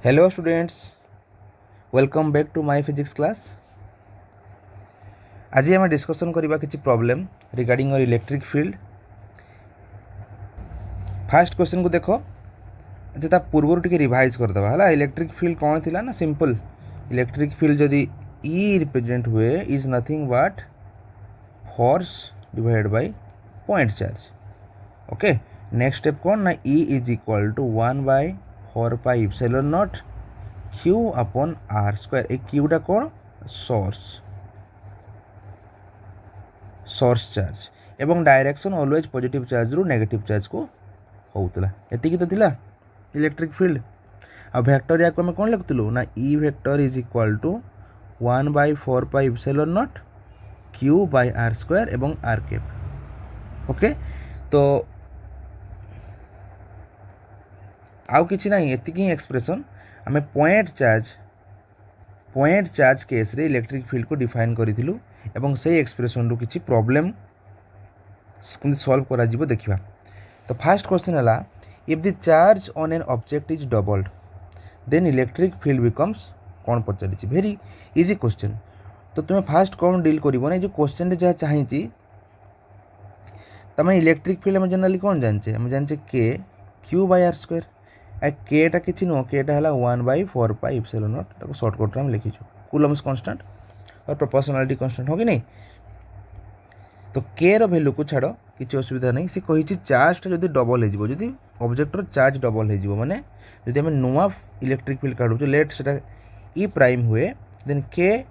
Hello students, welcome back to my physics class. आज आम discussion करबा किछि problem regarding your electric field. First question को देखो। अच्छा, ता पूर्व टिके रिवाइज कर दवा हला। इलेक्ट्रिक फील्ड कौन थिला ना, सिंपल इलेक्ट्रिक फील्ड जदि ई रिप्रेजेंट हुए is nothing but force divided by point charge. Okay, next step कौन ना, E is equal to 1/4 pi epsilon not q upon r square. ए क्यूटा कौन, सोर्स चार्ज एवं डायरेक्शन ऑलवेज पॉजिटिव चार्ज रु negative charge को होउतला। एतिकी तो थिला इलेक्ट्रिक फील्ड। आ वेक्टर या को हम कौन लिखुतलु ना, E vector is equal to 1/4 pi epsilon not q by r square एवं आर कैप। ओके, तो आउ किछि नाही, एतिकी ही एक्सप्रेशन आमे पॉइंट चार्ज केस रे इलेक्ट्रिक फील्ड को डिफाइन करिथिलु एवं से एक्सप्रेशन रु किछि प्रॉब्लम सॉल्व करा जिवो देखिबा। तो फर्स्ट क्वेश्चन हला, if the charge on an object is doubled then electric field becomes कौन पचारिछि। Very easy question. तो तुम्हें फास्ट कौन डील करिवो ना, जो क्वेश्चन रे जहा चाहिछि तमे इलेक्ट्रिक फील्ड में जनरली कौन जानछे, हम जानछे के क्यू बाय आर स्क्वायर। आ केटा किछि नो, केटा हला 1/4 पाई एप्सिलॉन नॉट, ताको शॉर्टकट रे हम लिखिछु कूलम्स कांस्टेंट और प्रोपोर्शनलिटी कांस्टेंट हो कि नहीं। तो के रो वैल्यू को छाड़ किसी असुविधा नहीं। से कही चार्जटा जब डबल हो, जब ऑब्जेक्टर चार्ज डबल हो माने जब आम नुआ इलेक्ट्रिक फील्ड काढ़ु, लेट से ई प्राइम हुए then k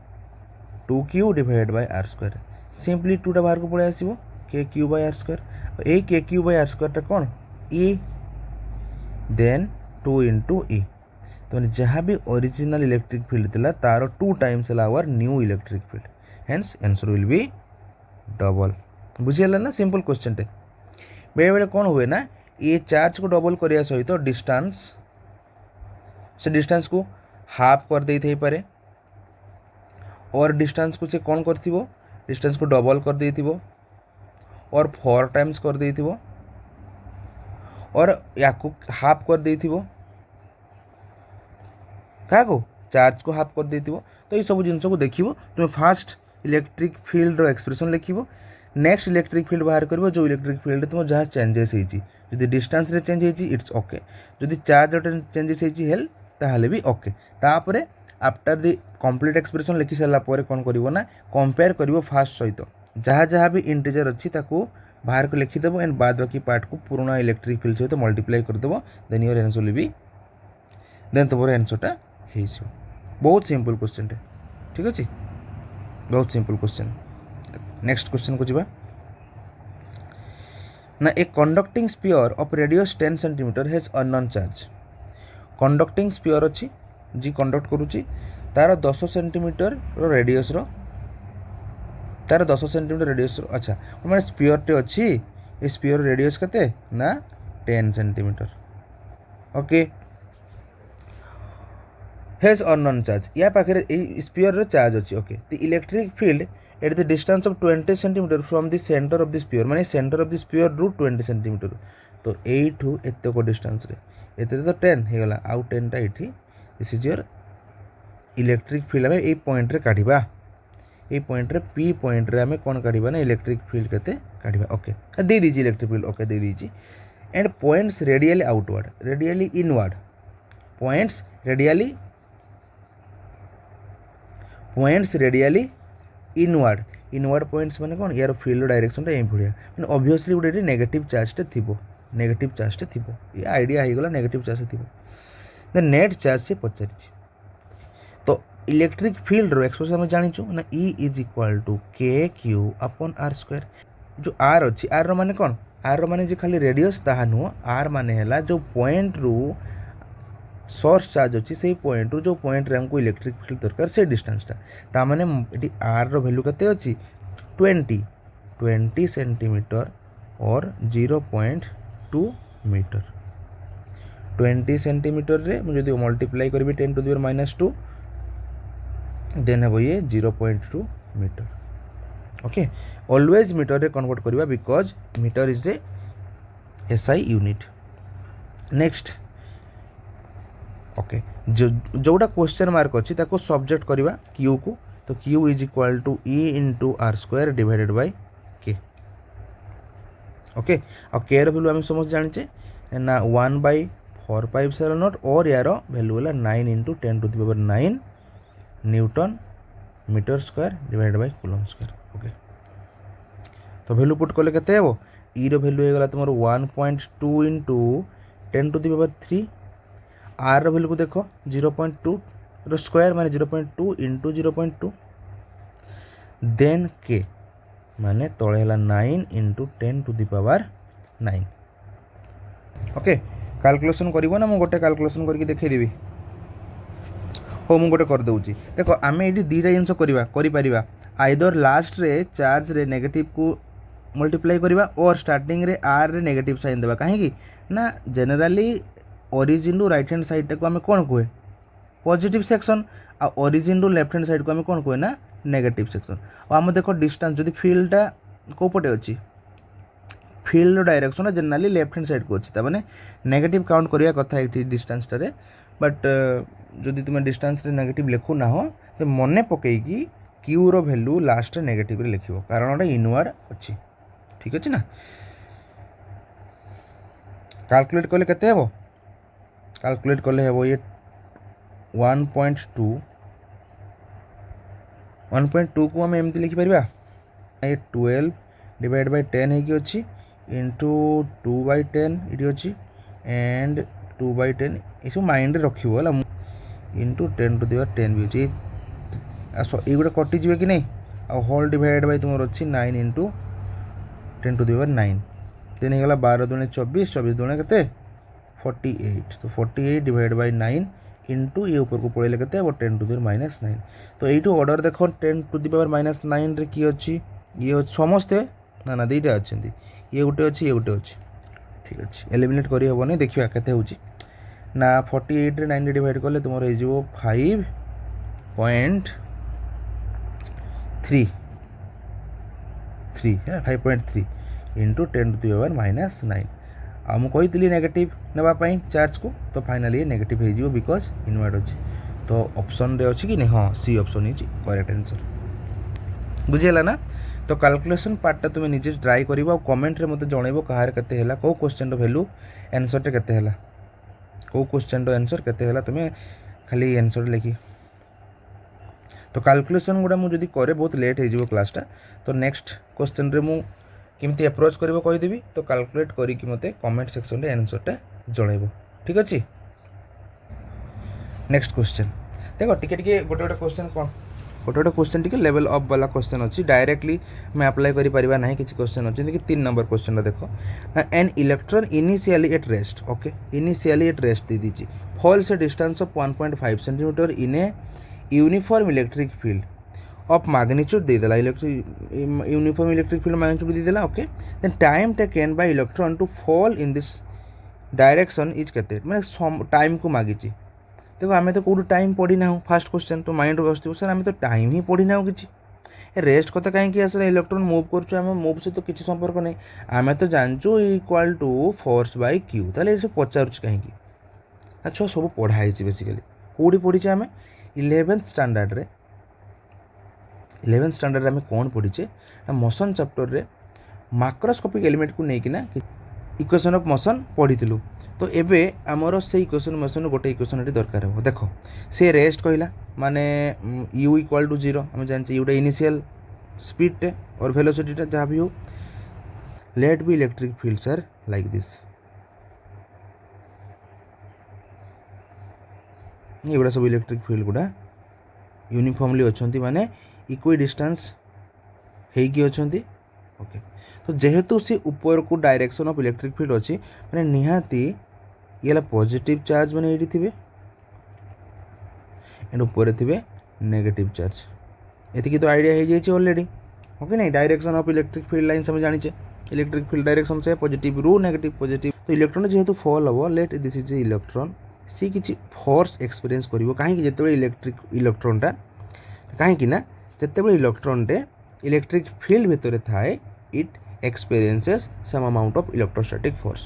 2q divided by r square. Simply 2टा बाहर को पड़े आसो के क्यू बाय आर स्क्वायर। यही के क्यू बाय आर स्क्वायर कौन, ई देन 2 इंटू ई। तो मैंने जहाँ भी ओरिजिनल इलेक्ट्रिक फील्ड था तार 2 times our new electric field, hence answer will be double. बुझीगला ना, सिंपल क्वेश्चन टे। बेले बेले कौन हुए ना, ये चार्ज को डबल करने सहित डिस्टेंस, से डिस्टेंस को हाफ कर दे थे पारे और डिस्टेंस को से कौन कर डिस्टेंस को डबल कर दे और 4 टाइम्स कर दे और या को हाफ कर दे क्या को चार्ज को हाफ कर दे। तो ये सब जिन को देखो तुम फास्ट इलेक्ट्रिक फील्ड रो एक्सप्रेशन लिखो, नेक्स्ट इलेक्ट्रिक फील्ड बाहर कर जो इलेक्ट्रिक फील्ड तुम जहाँ चेंजेस होती डिस्टेंस रे चेंज होती इट्स ओके, जदि चार्ज चेंजेस हेल ताहले भी ओके। तापर आफ्टर द कंप्लीट एक्सप्रेशन लिखि सारा कौन करिवो ना, कंपेयर करिवो फास्ट सहित जहाँ जहाँ भी इंटीजर अच्छी ताको बाहर को लिखिदेव एंड बाद बाकी पार्ट को पुराना इलेक्ट्रिक फील्ड सहित मल्टीप्लाई करदेव, then your answer will be, then तुम आंसरटा हो। बहुत सिंपल क्वेश्चन टे, ठीक अच्छे, बहुत सिंपल क्वेश्चन। नेक्स्ट क्वेश्चन को जीवा ना, a conducting sphere of radius 10 centimetre has unknown charge. Conducting sphere अच्छी जी कंडक्ट करुच्ची, तार 10 सेंटीमीटर रेडियस तार 10 सेंटीमीटर रेडियस। अच्छा, मैंने स्पीयर टे अच्छी, ये स्पीयर रेडियस केते ना 10 centimetre. Okay, has unknown charge, या पाखे स्पीयर चार्ज अच्छी। Okay, the electric field at the distance of 20 centimetre from the centre of the sphere, माने सेंटर ऑफ द स्पीयर रु 20 सेंटीमीटर। तो एठू एत को डिस्टेंस रे एते तो 10 हो गला, आउ 10 टा एठी, this is your electric field. आम ये पॉइंट रे काढ़िबा, ये पॉइंट रे पी पॉइंट रे आम कौन काढ़िबा ना, इलेक्ट्रिक फील्ड केते काढ़िबा। ओके, दे दीजिए इलेक्ट्रिक फील्ड, ओके दे दीजिए। And points radially outward, radially inward, points radially inward. Inward points माने कौन, यार फील्ड डायरेक्शन ये भाया मैंने ऑब्वियसली गोटे नेगेटिव चार्ज टे थी, नेगेटिव चार्ज टे थी, ये आइडिया हो गला नेगेटिव चार्ज थी। देन नेट चार्ज से पचारि, तो इलेक्ट्रिक फील्ड रो एक्सप्रेशन में जानिछु ना, E is equal to k q upon r square. जो आर अच्छी, आर रो माने कौन, आर रो माने जो खाली रेडियस ताहा नुह, आर माने हैला जो पॉइंट रू सोर्स चार्ज अच्छी से पॉइंट रू जो पॉइंट रे हमको इलेक्ट्रिक फील्ड दरकार से डिस्टेंसटा, ता माने ये आर रो वैल्यू केते अच्छी 20 सेंटीमीटर और 0.2 मीटर। 20 सेंटीमीटर रे मुझे जो मल्टीप्लाई करी 10 टू द पावर -2 देन हे ये 0.2 मीटर। ओके, ऑलवेज मीटर रे कन्वर्ट करवा because metre is a SI unit. Next okay जोटा क्वेश्चन मार्क अच्छी ताको सब्जेक्ट करवा क्यू को तो q is equal to E into r square divided by k okay आ के भैल्यू आम समस्त जाने ना 1/4πε0 और यार भैल्यू है 9 into 10⁹ newton metre square divided by coulomb square okay तो भैल्यू पुट कले केते हेबो ई रो भैल्यू होगा तुम 1.2 इंटू 10⁻³ आर रो भैल्यू को देखो 0.2 रो स्क्वायर माने 0.2 इंटू 0.2 देन के माने तले है 9 इंटू 10⁹ 9 ओके कैलकुलेशन करिवो ना मु गोटे कैलकुलेशन करके देखै देबी हो मु गोटे कर दउची देखो आमे एडी दीटा जिंस करबा करि परिबा आइदर लास्ट रे चार्ज रे नेगेटिव को मल्टीप्लाई करबा और स्टार्टिंग रे आर रे नेगेटिव साइन देबा काहे कि ना जनरली ओरिजिन रु राइट हैंड साइड को आमे कोन कोए पॉजिटिव सेक्शन आ ओरिजिन रु लेफ्ट हैंड साइड को आमे कोन कोए ना नेगेटिव सेक्शन और आम देखो डिस्टेंस जदि फील्डटा को पटे अछि field direction generally left hand side को अच्छी ताने नेगेटिव काउंट करिया कथा एठी डिस्टेंस टारे बट जदि तुम डिस्टेंस रे नेगेटिव लिखु ना हो तो मने पकेकी क्यू रो वैल्यू लास्ट नेगेटिव रे लिखिबो कारण ओटा इनवर्ड अच्छी ठीक अछि ना कैलकुलेट कले केते हेबो कैलकुलेट कले हेबो ये 1.2 को हम एमती लिखि परिबा ये 12 डिवाइड बाय 10 है कि अच्छी इंटू 2/10 ये अच्छी एंड 2/10 ये माइंड रखिबो हला इंटू 10⁻10 भी अच्छी ये गोटे कटिजे कि नहीं आ होल डिवाइड बाय तुम अच्छी 9 इंटू 10⁹ देन होगा 12 दूने 24 24 दूने के 48 तो 48 डिवाइड बाय 9 इंटू ये ऊपर को पड़े के 10⁻9 तो ये ऑर्डर देख 10⁻9 रे कि अच्छी ये समस्ते ना ना दुईटा अच्छा ये गोटे अच्छी ये गोटे अच्छी ठीक अच्छे एलिमिनेट कर हेनी देखा के ना 48 रे 9 डिवाइड कले तुम हो 5.3 इंटू 10⁻9 आ मुझे नेगेटिव नापी चार्ज को तो फाइनली ये नेगेटिव हो बिकज इनवर्ड अच्छी तो ऑप्शन रे अच्छी कि नहीं हाँ C option is correct answer बुझेगा ना तो कैलकुलेशन पार्टा तुम निजे ट्राई कर कमेंट रे मते जनइबो कहार केते हैला को क्वेश्चन रो वैल्यू आंसर टे केते हैला को क्वेश्चन रो आंसर केते हैला तुम खाली आंसर लिखी तो कैलकुलेशन गुड़ा मुझे जदि करे बहुत लेट हो क्लासटा तो नेक्स्ट क्वेश्चन रे मु केमती अप्रोच करिवो कहिदेबी तो कैलकुलेट करिकि मते कमेंट सेक्शन रे आंसरटा जणाइबो ठीक अछि नेक्स्ट क्वेश्चन देखो टिके टिके गोटे गोटे क्वेश्चन कोन गोटे गोटे क्वेश्चन टिके लेवल अप वाला क्वेश्चन अछि डायरेक्टली मैं अप्लाई करि परिबा नाही किछि क्वेश्चन अछि कि 3 नंबर क्वेश्चन देखो an electron initially at rest okay initially at rest दे दीजिए falls a distance of 1.5 centimetre in a uniform electric field of magnitude दे देला यूनिफॉर्म इलेक्ट्रिक फील्ड मैग्नीट्यूड दे देला okay then time taken by electron to fall in this direction is केते माने time को मागिची देखो आम तो कौट टाइम पढ़ी ना फास्ट क्वेश्चन तो माइंड को सर आम तो टाइम ही पढ़ी ना कि रेस्ट कथा कहीं आसला इलेक्ट्रॉन मूव कर मूव से तो किसी संपर्क नहीं आम तो जानचु equal to force by q ताले पचार कहीं अच्छा सब पढ़ाई बेसिकली कौटी पढ़ीचे आम 11th स्टैंडर्ड आम कौन पढ़ीचे मोशन चैप्टर रे माक्रोस्कोपिक एलिमेंट को लेकिन इक्वेशन ऑफ मोशन पढ़ी तो एबे आमर से इक्वेशन मोशन गोटे इक्वेशन ये दरकार हो देखो से रेस्ट कहला माने u इक्वल टू 0 आम जानते यूटा इनिशियल स्पीड टे और वेलोसिटी टा जहाँ भी हो let be electric fields are like this ये गुड़ा सब इलेक्ट्रिक फील्ड गुड़ा यूनिफॉर्मली अच्छी माने इक्वी डिस्टेंस होगी अच्छी ओके तो जेहेतु सी ऊपर को डायरेक्शन ऑफ इलेक्ट्रिक फील्ड अच्छी माने निहाती ये पॉजिटिव चार्ज मैंने ये थे एंड ऊपर थे नेगेटिव चार्ज ये तो आइडिया हो जाए ऑलरेडी ओके नहीं direction of electric field line से जाने इलेक्ट्रिक फील्ड डायरेक्शन से पॉजिटिव रू नेगेटिव पॉजिटिव तो इलेक्ट्रॉन जेहेतु फॉल हम लेट दिस इज इलेक्ट्रॉन सी किसी फोर्स एक्सपीरियंस कर कहीं जिते इलेक्ट्रिक इलेक्ट्रॉनटा कहीं ना जिते इलेक्ट्रॉनटे इलेक्ट्रिक फील्ड भितर थाए it experiences some amount of electrostatic force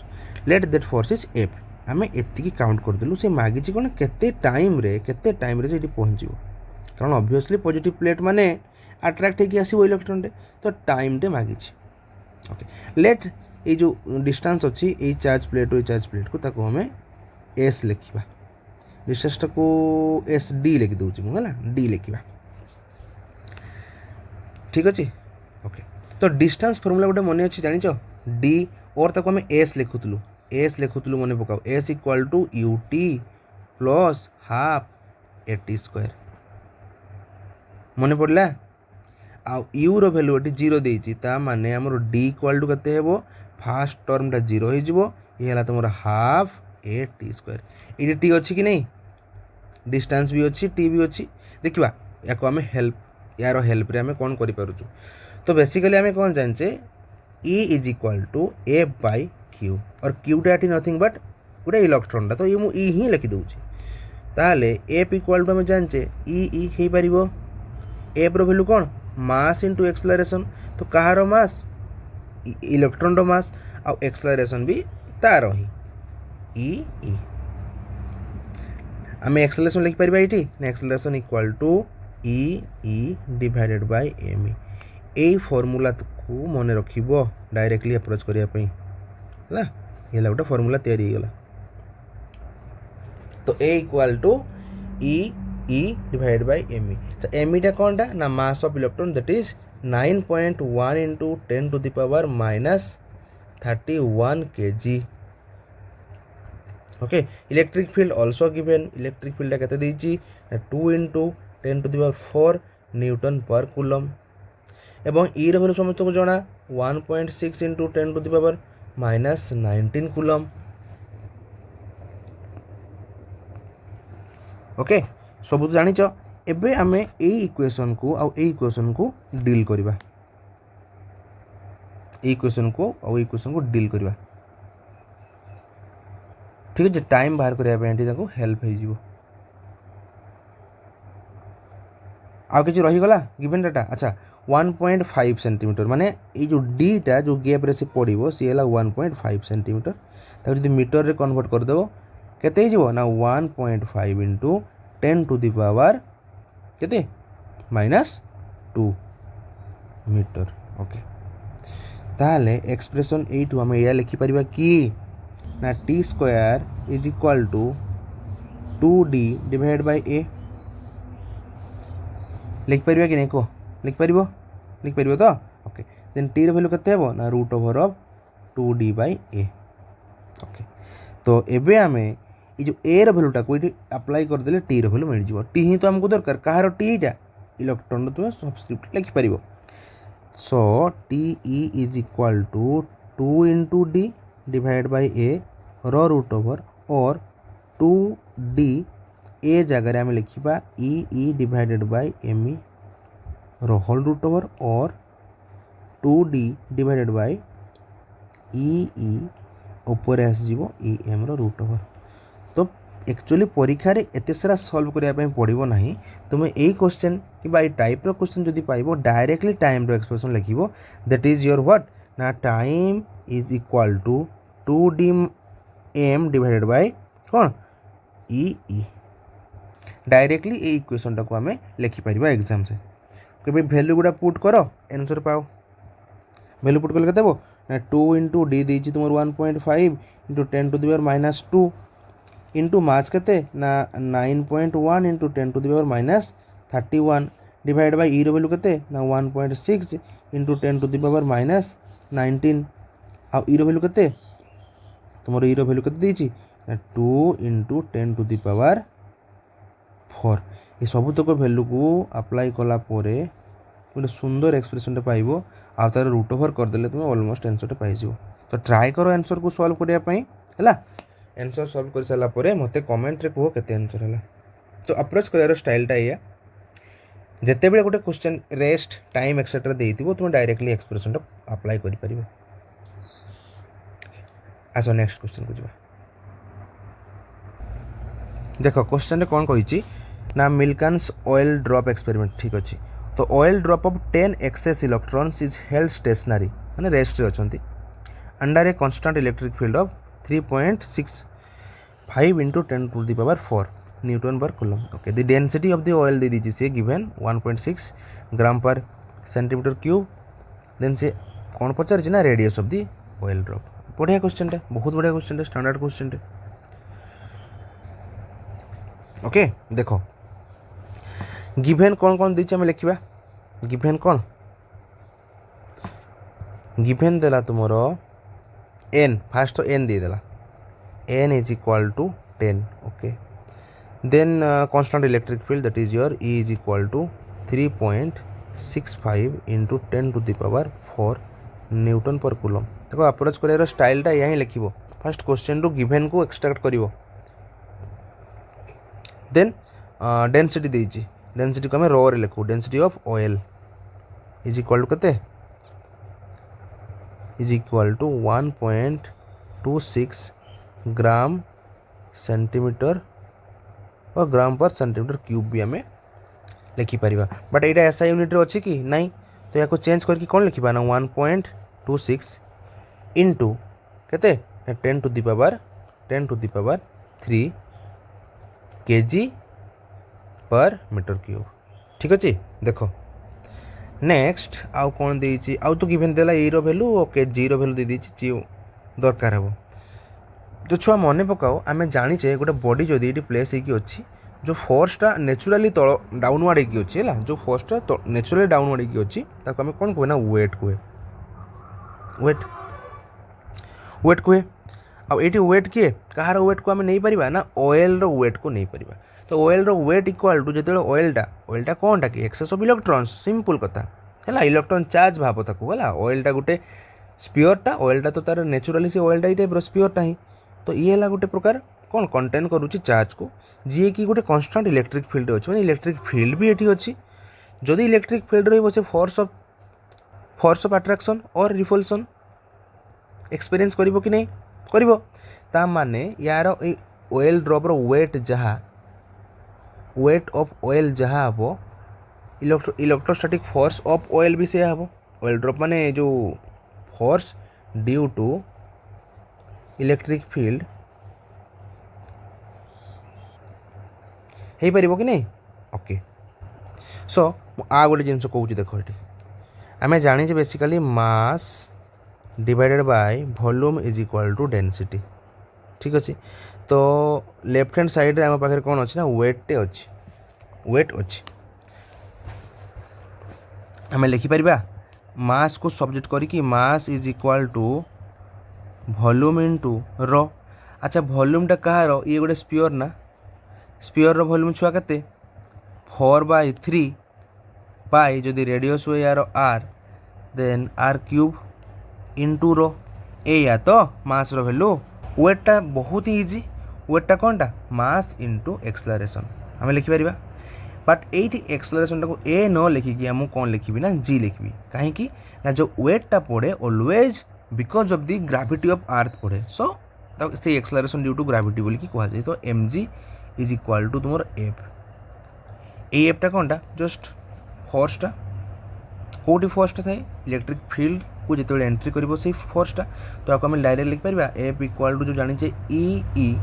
let that force is F आम एति काउंट करदेलु से मागिची कौन केते टाइम रे से पहुँचो कारण ऑब्वियसली पॉजिटिव प्लेट माने अट्रैक्ट होगी आसो इलेक्ट्रॉन रे तो टाइम टे मागिची ओके लेट ये जो डिस्टेंस अच्छी ये चार्ज प्लेट को ताको हमें एस लिखा डिस्टेंस को एस डी लिखि दूची मुझे डी लिखा ठीक अच्छे ओके तो डिस्टेंस फॉर्मूला गोटे मन अच्छी जान डी और ताको हमें एस लिखुलु मन पकाओ s equal to u t plus half A T square मन पड़ा आ यू रो वैल्यू ये जीरो देती माने आमर डी इक्वाल टू केते हेबो फास्ट टर्मटा जीरो हो तुम हाफ ए टी स्क्वायर ये टी अच्छी कि नहीं डिस्टेंस भी अच्छी टी भी अच्छी देखा या आम हेल्प यार हेल्प रे आम कौन कर तो बेसिकली आम कौन जाने E is equal to a by q और क्यूटा एटी नथिंग बट गोटे इलेक्ट्रॉनटा तो ये मुझे ई ही लिखिदे ताहले एफ इक्वाल टू आम जाने ई हो पार एफ रो वैल्यू कौन मास इंटू एक्सलरेशन तो कहार मास इलेक्ट्रॉन रो मास आ एक्सलरेशन भी तार ही ई आम एक्सलरेशन लिखिपर ये acceleration equal to E divided by m E formula को मन रख डायरेक्टली अप्रोच करने है गोटे फॉर्मूला तैयारी होगा तो a equal to E divide by m तो एम ईटा कौन टा ना mass of electron that is 9.1 into 10 to the power -31 kg okay electric field also given electric field केते देछि 2 into 10 to the power 4 newton per coulomb एवं e रो value समस्त को जना 1.6 into 10 to the power -19 coulomb okay सब तो जानिच एबे आमे ए इक्वेशन को आउ ए इक्वेशन को डील करबा ए इक्वेशन को आउ इक्वेशन को डील करबा ठीक है टाइम बाहर करबा पे एंटी ताको हेल्प हे जिवो आउ किछ रही गला गिवन डाटा अच्छा 1.5 सेंटीमीटर माने ये जो डी टा जो गैप रे से पड़िबो सी हला 1.5 सेंटीमीटर ताको जदि मीटर रे कन्वर्ट कर देबो केते हे जिवो ना 1.5 इंटू 10 टू द पावर केते -2 मीटर ओके ताले एक्सप्रेशन एटू आम या लिखि परिबा कि ना t square is equal to 2d divide by a लिख परिबा कि नहीं को लिख परिबो तो ओके देन टी रो वैल्यू केते हेबो ना root over of 2d by a okay तो एबे आमे ये जो ए रो वैल्यूटा को ये अप्लाई कर देले टी रो वैल्यू मिल जिवो टी ही तो हमको दरकार कहार टी टा इलेक्ट्रॉन तो सबस्क्रिप्ट लिखि परिबो so t e is equal to 2 into d divide by a रो रूट ओवर और 2d ए जगह आम लिखा e divided by m e रो होल रूट ओवर और 2d डिवाइडेड बाय ई ऊपर आसो ई एम रो रूट ओवर तो एक्चुअली परीक्षा रे एते सारा सॉल्व करने पड़ो ना तुम यही क्वेश्चन कि टाइप रो क्वेश्चन जदि पाइबो डायरेक्टली टाइम रो एक्सप्रेशन लिखिबो दैट इज योर व्हाट ना time is equal to 2d m divided by कौन ई डायरेक्टली ये इक्वेशन टाको आम लिखिपर एग्जाम से कभी वैल्यू गुड़ा पुट कर आंसर पाओ वैल्यू पुट कले देव ना 2 इंटू डी देती तुम 1.5 into 10 to the power -2 into mass के ना 9.1 into 10 to the power -31 divide by E रो वैल्यू के ना 1.6 इंटू 10 टू द पावर -19 आ ई रो वैल्यू के तुम ई रो वैल्यू के देती ना 2 इंटू 10 टू द पावर 4 ये सबुतक वैल्यू को अप्लाई कला गोटे सुंदर एक्सप्रेशन पाइबो आ तार रूट ओवर करदेले तुम ऑलमोस्ट आंसर पाइजिवो तो ट्राई करो आंसर को सॉल्व करने है आंसर सॉल्व कर सारा पर मत कमेंट रे कहो केते आंसर है तो अप्रोच करार स्टाइलटा या जिते बड़े गोटे क्वेश्चन रेस्ट टाइम एक्सेट्रा देइथिबो तुम डायरेक्टली एक्सप्रेशन अप्लाई करि परिबो आसो नेक्स्ट क्वेश्चन को जावा देख क्वेश्चन कौन कही ना मिल्कन्स ऑयल ड्रॉप एक्सपेरिमेंट ठीक अच्छे तो oil drop of 10 excess electrons is held stationary माने रेस्ट रे अछंती under a constant electric field of 3.6 5 इंटू 10⁴ newton per coulomb. Okay the density of the oil दे दीजिए सी गिवन 1.6 ग्राम पर सेंटीमीटर क्यूब। देन से कौन पचार ना radius of the oil drop. बढ़िया क्वेश्चन टे, बहुत बढ़िया क्वेश्चन टे, स्टैंडर्ड क्वेश्चन टे। ओके देखो गिभेन कौन कौन दी आम लिखा गिभेन कौन गिभेन देला तुमर एन फास्ट तो एन देदेला n is equal to 10। Okay then constant electric field that is your e is equal to 3.65 इंटू 10⁴ न्यूटन पर कूलम। देखो अप्रोच कर स्टाइलटा या लिख फास्ट क्वेश्चन रु गिभेन को एक्सट्रैक्ट कर। देन डेंसिटी देइछि डेंसिटी को आम रो रे लिखू density of oil is equal to केते is equal to 1.26 gram centimetre और ग्राम पर सेंटीमीटर क्यूब भी आम लिखिपर। बट यहाँ एसआई यूनिट रे अच्छी कि नहीं तो या चेंज करके कौन लिखा ना 1.26 इंटू केते 10⁻³ केजी पर मीटर क्यूब। ठीक अच्छे देखो नेक्स्ट आउ कौन देइछि आउ तो गिवन देला ई रो वैल्यू और केजी रो वैल्यू दे दीछि जी दरकार हे तो छुआ मन पकाओ आम जाचे गोटे बॉडी जदि ये प्लेस होगी अच्छी जो फोर्सटा नेचुराली तल डाउनवर्ड होगी अच्छी है जो फोर्सटा नेचुराली डाउनवर्ड होगी अच्छी ताको आम कौन कहे ना वेट कहे वेट वेट कहे आईटी वेट किए कहार वेट को आम नहीं पारिबा ना ऑयल रो वेट को नहीं पारिबा। तो ऑयल रो वेट इक्वाल टू जो ऑयलटा कौनटा कि एक्सेस ऑफ इलेक्ट्रॉन्स सिंपल कथा है इलेक्ट्रॉन चार्ज भाव ताको है ऑयलटा गोटे स्पीयरटा ऑयलटा तो तार नेचुराली से ऑयलटा टाइप स्पीयरटा ही तो ये है गोटे प्रकार कौन कंटेन करुच्ची चार्ज को जी कि गोटे कन्स्टांट इलेक्ट्रिक फील्ड अच्छे मैंने इलेक्ट्रिक फील्ड भी ये अच्छी जदि इलेक्ट्रिक फील्ड रही फोर्स ऑफ अट्रैक्शन और रिपल्सन एक्सपीरियंस करिवो कि नहीं करिवो ता माने यार ऑयल ड्रॉप रो वेट ऑफ ऑयल जहाँ हम इलेक्ट्रोस्टैटिक फोर्स ऑफ ऑयल भी से हम ऑयल ड्रॉप माने जो force due to electric field हो पार कि नहीं। ओके सो आ गोटे जिन कौच देख ये आम जाने basically mass divided by volume is equal to density. ठीक अच्छे तो लेफ्ट हैंड साइड रे आम पाखे कौन अच्छी ना वेट अच्छी वेट अच्छी आम लिखिपर मास को सब्जेक्ट करी mass is equal to volume into rho. अच्छा वॉल्यूमटा कहार ये गोटे स्पीयर ना स्पीयर रो वॉल्यूम छुआ केते 4/3 पाई जदि रेडियस हुए यार are then r³ into rho या तो मास रो वैल्यू वेटटा बहुत ही इजी वेटटा कौनटा मास इंटू एक्सलरेशन आम लिखिपर। बट ये एक्सलरेशन को ए न लिखिकी मुझे कौन लिखी ना जी लिखी कहीं ना जो वेटटा पड़े always because of the gravity of earth पड़े सो से एक्सलरेशन ड्यू टू ग्राविटी बोल कहुए तो mg इज इक्वाल टू तुम एफ एफटा कौनटा जस्ट फोर्सटा कौटी फोर्सटा थाए इलेक्ट्रिक फील्ड को जो एंट्री कर फोर्सटा तो आपको आम डायरेक्ट लिखिपर एफ इक्वाल टू जो जाने ई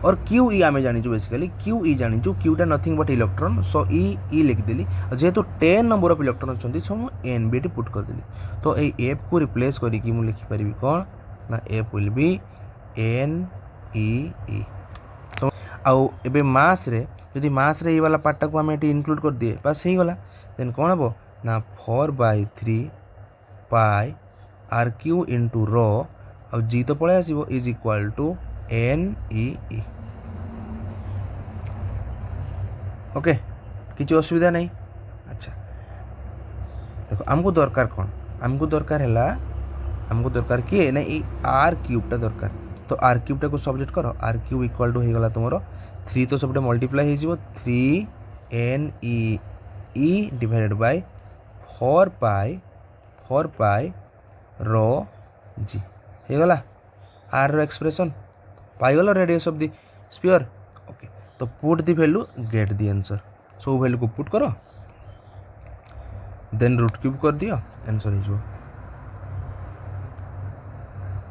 और क्यू ई आम जानी बेसिकली क्यू ई जानी Quetta nothing but electron so ई लिखिदेली जेहेतु 10 नंबर ऑफ इलेक्ट्रॉन अच्छे सो मुझे एन बी पुट करदेली तो ये एफ को रिप्लेस करके मुझे लिखिपारि कौन ना F will be n E तो आउ एबे मास रे यदि मास रे ये वाला पार्टा को आम ये इनक्लूड कर दिए बस हो गला देन कौन हम ना 4/3 पाई r³ इंटू रो आ जी तो पलि आसो is equal to NEE। Okay किसी असुविधा नहीं। अच्छा देखो आमको दरकार कौन आमको दरकार है आमको दरकार किए ना ये r³ दरकार तो r³ को सब्जेक्ट कर r³ इक्वाल टू हो गला तुम 3 तो सब मल्टीप्लाई हो 3NEE डिवाइडेड बाय 4 पाई रो जी हो गला r रो एक्सप्रेशन पाईगल radius of the sphere. Okay तो put the value get the answer so value को पुट करो देन √³ कर दियो आंसर हो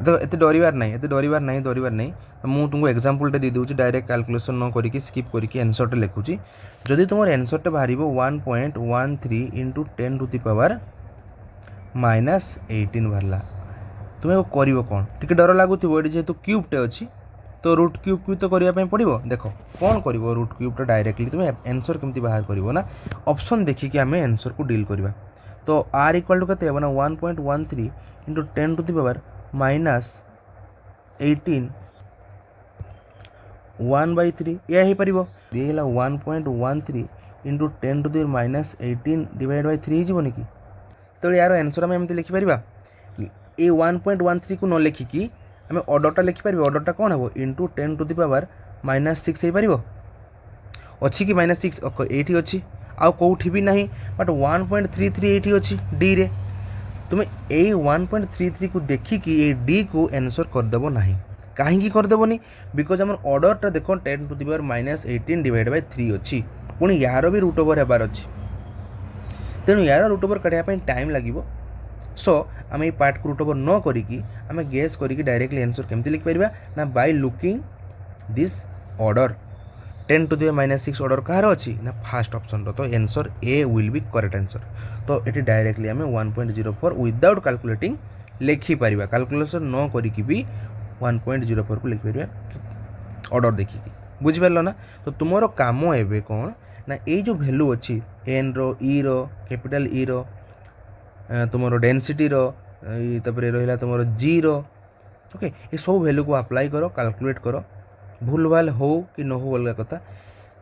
तो एत डरबार ना डरबार ना मुझे तुमको एग्जाम्पल दे दूँ डायरेक्ट कैलकुलेशन न करके स्किप करके आंसर लिखुची जदि तुम आंसर बाहर 1.13 इंटू 10 टू दी पावर -18 बाहर तुम्हें कर कौन टी डर लगुव ये जेहतु क्यूबटे अच्छी तो रूट क्यूब को तो करने पड़ो देख कौन कर रूट क्यूबटा डायरेक्टली तुम्हें आंसर केमती बाहर कर ना ऑप्शन देखिए आम आंसर को डील करवा तो आर इक्वाल टू के 1.13 इंटू 10 टू दी पावर -18 1/3 यह हो पार दिए 1.13 into 10 to the -18 divide by 3 होनी कि तो यार आंसर आम एमती लिखिपर ये 1.13 को न लिखिकी आम ऑर्डरटा लिखिपर ऑर्डरटा कौन हम इंटू 10 टू दी पावर -6 हो पार अच्छी कि -6 ये अच्छी आउ कौटी भी ना बट 1.33 ये अच्छी डी रे तुम्हें यही 1.33 को देखिकी ये डी को आंसर करदेव ना कहीं करदेवनी बिकज आम ऑर्डरटा देख 10 to the power -18 divide by 3 अच्छी पुणी यार भी रूट ओवर होबार अच्छी तेणु यार रूट ओवर काढ़ापी टाइम लगे सो आम ये पार्ट को रूट ओवर न करिकी आम गेस करिकी डायरेक्टली आंसर केमती लिखिपर ना by looking this order 10 to the -6 order कहार अच्छी ना फास्ट ऑप्शन तो answer a will be correct answer तो ये डायरेक्टली आम 1.04 विदाउट कैलकुलेटिंग लिखिपर कैलकुलेशन न करिकी भी 1.04 को लिखिपर ऑर्डर देखिकी बुझिपार ना तो तुमर काम एवं कौन ना ये जो भैल्यू अच्छी एन रो ई रो कैपिटल ई रो तुम डेनसीटी रहा तुम जी रो ओके ये सब भैल्यू को अप्लाई करो कैलकुलेट करो भूल भाल हो कि न हो अलग कथा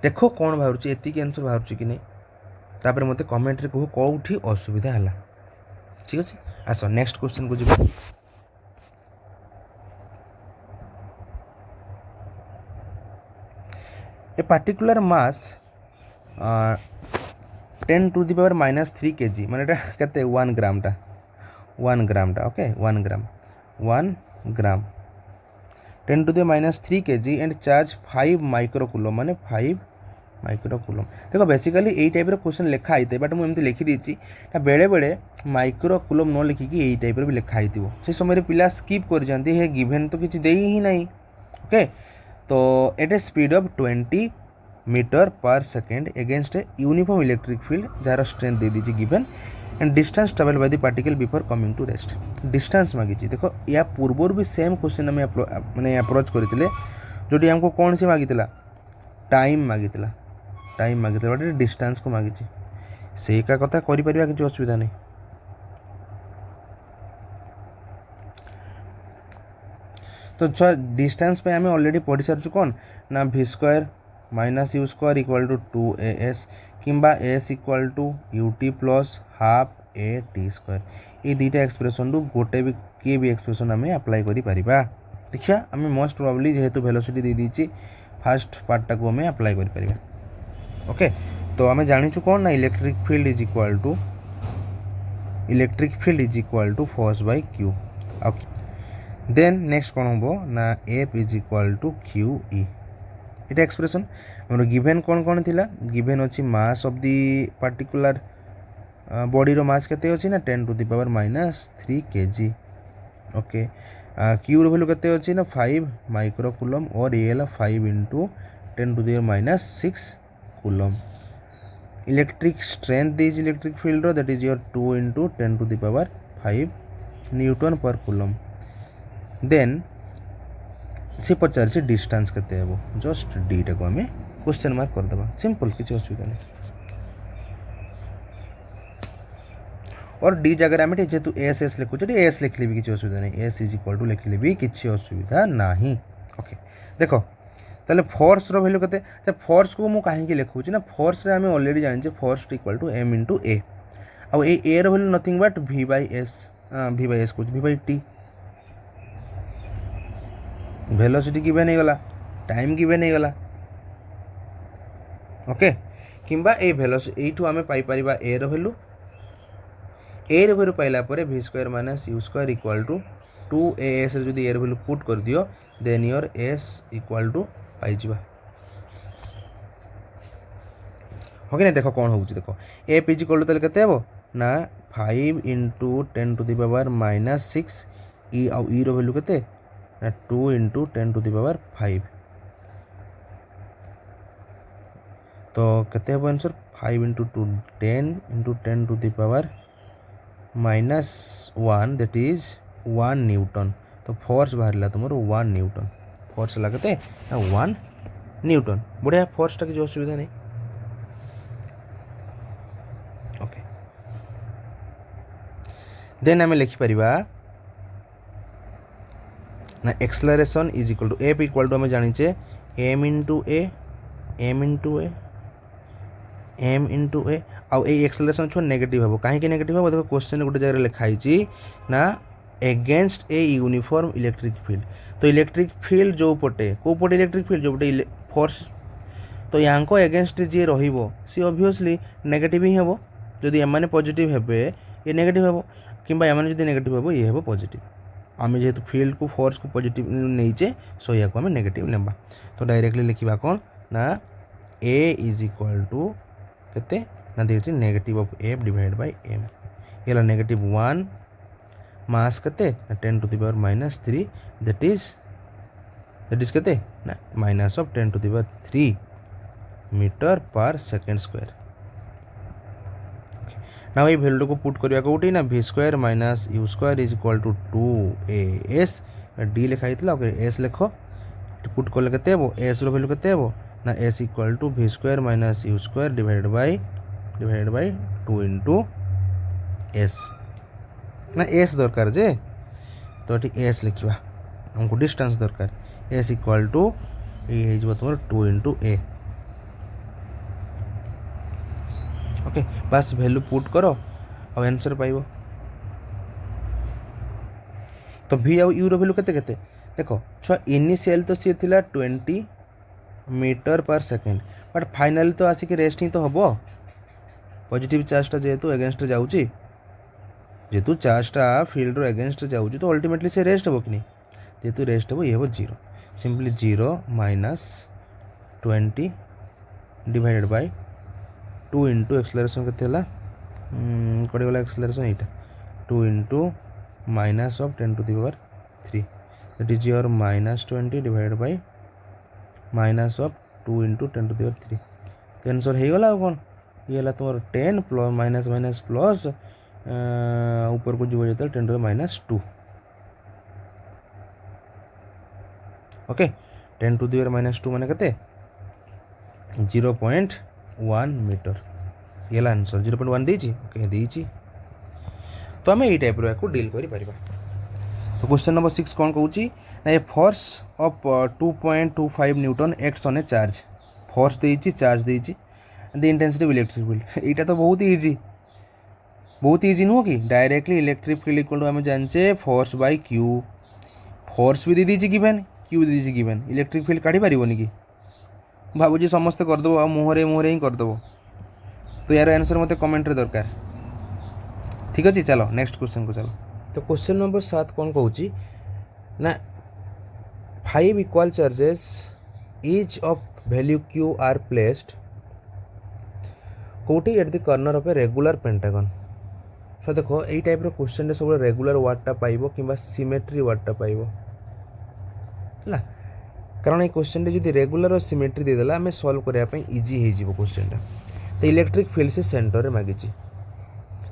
देख कौन बाहर एतिक आंसर बाहर कि नहीं तापर मत कमेंट रे कह कौटी असुविधा है ठीक अच्छे आस नेक्स्ट क्वेश्चन को जी a particular mass 10 to the power -3 kg माने के 1 ग्रामटा 1 ग्रामटा okay 1 gram 10 to the -3 kg and charge 5 microcoulomb माने 5 माइक्रोकुलम देखो बेसिकली यही टाइप क्वेश्चन लिखा होता है बट मुझे लिखिदी बेले बेले माइक्रोकुलम न लिखिकी यही टाइप भी लिखाई से समय पिला स्किप कर जाती है गिभेन तो किसी दे ही नहीं ओके तो at a speed of 20 metre per second against a uniform electric field जार स्ट्रेंथ दे दीजिए given and distance travel by the particle before coming to rest distance मांगी देखो या पूर्वर भी सेम क्वेश्चन आम मैंने अप्रोच करते जो आमको कौन सी मागी टाइम मागी बट डिस्टेंस को मागी से का कथा कर किसी असुविधा नहीं तो डिस्टेंस पे आम ऑलरेडी पढ़ी सारी कौन ना v square minus u square equal to 2as किंबा s equal to ut plus half a t square ये दुईटा एक्सप्रेशन रु गोटे भी किए भी एक्सप्रेशन आम अप्लाई करा देखिए आम मोस्ट प्रोबेबली जेहेतु वेलोसिटी दे दी फास्ट पार्टा को आम अप्लाई करा ओके तो आम जाचु कौन ना electric field is equal to force by q then next कौन हम ना f is equal to q e ये एक्सप्रेशन मोर गिभेन कौन कौन थिला गिभेन अच्छी mass of the particular body रो मास केते अच्छी ना 10 to the power -3 kg okay q रो वैल्यू केते अच्छी ना 5 माइक्रोकुलम और ये 5 into 10 to the power -6 coulomb electric strength these electric field रो that is your 2 into 10 to the power 5 newton per coulomb then से पचार से डिस्टेंस केते हेबो जस्ट डीटा को आम क्वेश्चन मार्क करदे सिंपल किसी असुविधा नहीं और डी जगह आम जेहतु एस लिखुचे एस लिखले भी किसी असुविधा नहीं एस इज इक्वल टू लिखले भी किसी असुविधा नहीं ओके देखो ताले फोर्स रो वैल्यू केते फोर्स को मु कहीं लिखुची ना फोर्स रे आम ऑलरेडी जानिचे force equal to m into a आउ ए रो value nothing but v by s कुछ v by t velocity given नहीं गला टाइम गिवन नहीं गला ओके किंबा ए वेलोसिटी एठू आमे पाई परिबा ए रो वैल्यू पाइला परे v square minus u square equal to 2as रे जदी ए रो वैल्यू पुट कर दियो then your s equal to पाई जिबा ओके ना देखो कौन होउची देखो a इज इक्वल टू तले केते हेबो ना 5 इंटू 10 टू दी पावर -6 ई आउ ई रो वैल्यू केते ना 2 × 10⁵ तो केते हो आंसर 5 × 2 10 × 10⁻1 दैट इज 1 न्यूटन। तो फोर्स बाहर तुम 1 न्यूटन। फोर्स है केते 1 न्यूटन। बढ़िया फोर्सटा किसी असुविधा नहीं। ओके देन आम लिखिपर ना acceleration is equal to F equal to आम जाचे एम इंटू ए आउ एक्सलरेशन छुआ नेगेटिव हम कहीं नेगेटिव हम देखो क्वेश्चन गोटे जगह लिखाई ना against a uniform electric field. तो इलेक्ट्रिक फील्ड जो पटे को पटे इलेक्ट्रिक फील्ड जो पटे फोर्स तो यहाँ को एगेंस्ट जी सी ऑब्वियसली नेगेटिव ही हम जदि एम पॉजिटिव हे ये नेगेटिव हम कि जो नेगेटिव हम ये हम पॉजिटिव आम जेहेतु फील्ड को फोर्स को पॉजिटिव नहींचे सो या आम नेगेटिव नेबा। तो डायरेक्टली लिखा कौन ना ए इज इक्वल टू केते ना देखिए negative of F divide by m ये -1 मास केते 10⁻³ दैट इज केते ना -10⁻³ मीटर पर सेकेंड स्क्वायर। ना ये वैल्यू को पुट करिया कोठी ना v² - u² is equal to 2as d लिखाई ओके s लिख पुट कले केते हेबो s रो वैल्यू केते हेबो ना s equal to v² - u² divided by 2 × s ना s दरकार जे तो ये s लिखा हमको डिस्टेंस दरकार s इक्वल टू ये तुम 2 × a ओके बस वैल्यू पुट करो और आंसर पाइबो। तो v आउ u रो वैल्यू केते केते देखो छुआ इनिशियल तो सी थिला 20 metre per second but final तो आसिक रेस्ट ही तो हम पॉजिटिव चार्जटा जेहेतु एगेंस्ट जाऊँगी जेहेतु चार्जटा फील्ड रो एगेंस्ट जाऊँगी तो अल्टीमेटली से रेस्ट हम कि नहीं जेहेतु रेस्ट हम ये हम 0 सिंपली 0 - 20 डिवाइडेड बाय 2 × एक्सलरेशन के कड़े गला एक्सलरेशन यहाँ 2 × -10⁻³ that is your -20 divided by -2 × 10⁻³ तो आंसर हो गला कौन ये तुम 10 प्लस माइनस प्लस ऊपर को जीव जो 10⁻²। ओके 10⁻² माने केते 0.1 मीटर ये आंसर 0.1 देची ओके देची। तो आम यही टाइप रो डील करि परिबा। तो क्वेश्चन नंबर 6 कौन कहूँ ना a force of 2.25 newton acts on a charge force देची चार्ज देची the intensity of electric field यहाँ तो बहुत इजी नुह कि directly electric field equal to आम जाने फोर्स बाय क्यू फोर्स भी दे गिवेन क्यू दे गिवेन इलेक्ट्रिक फील्ड काढ़ी पारिबनी कि भावुँ समस्ते करदेव आ मुहरे ही करदेव। तो यार आंसर मत कमेंट रे दरकार ठीक अच्छे। चलो नेक्स्ट क्वेश्चन को चलो। तो क्वेश्चन नंबर 7 कौन कहूँ ना 5 equal charges each of value q are placed कौटी at the corner of a regular pentagon. So देखो यही टाइप रो क्वेश्चन सब रेगुलर वार्डटा पाइबो कि सिमेट्री वार्डटा पाइबो है कारण ये क्वेश्चन जो रेगुलर और सिमेट्री देदेला आम सल्व करने इजी हो क्वेश्चन तो इलेक्ट्रिक फील्ड से सेंटर में मागिची।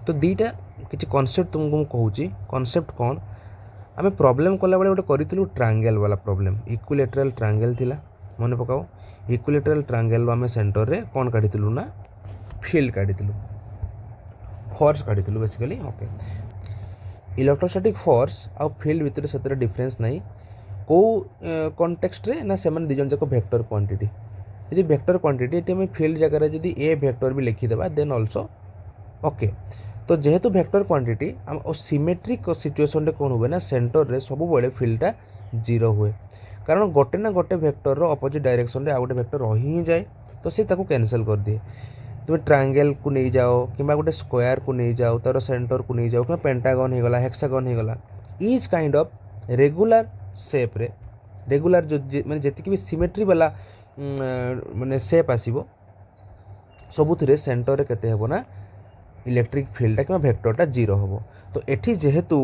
तो दीटा किसी कॉन्सेप्ट तुमको मुझे कहूँ कॉन्सेप्ट कौन आम प्रॉब्लम कला बेले गोटे करूँ ट्रायंगल वाला प्रॉब्लम इक्विलेटरल ट्रायंगल थिला मन पकाओ इक्विलेटरल ट्रायंगल आम सेंटर रे कौन काढ़ीलु ना फील्ड काढ़ीलु फोर्स काढ़ीलु बेसिकली। ओके इलेक्ट्रोस्टैटिक फोर्स आउ फील्ड भितर से डिफरेंस नहीं को कॉन्टेक्स्ट रे ना से दुजन जाक वेक्टर क्वांटिटी यदि वेक्टर क्वांटिटी ये फील्ड जगह जब ए वेक्टर भी लिखिदेबा देन ऑल्सो ओके। तो जेहेतु वेक्टर क्वांटिटी आम सिमेट्रिक सिचुएशन रे कौन हुए ना सेंटर रे सब बेले फील्डटा 0 हुए कारण गोटे ना गोटे वेक्टर रो अपोजिट डायरेक्शन रे आ गोटे वेक्टर रही ही जाए तो सी कैंसल कर दिए। तुम ट्रायंगल को नहीं जाओ कि गोटे स्क्वायर को नहीं जाओ तार सेंटर को नहीं जाओ कि पेंटागन हो गला हेक्सागन हो गला is kind of regular shape रे रेगुलर जो मैंने जी भी सिमेट्री वाला माने शेप आसीबो सबुथिरे सेंटर रे केते हेबो ना इलेक्ट्रिक फील्डटा कि वेक्टरटा 0 हेबो। तो एठी जेहेतु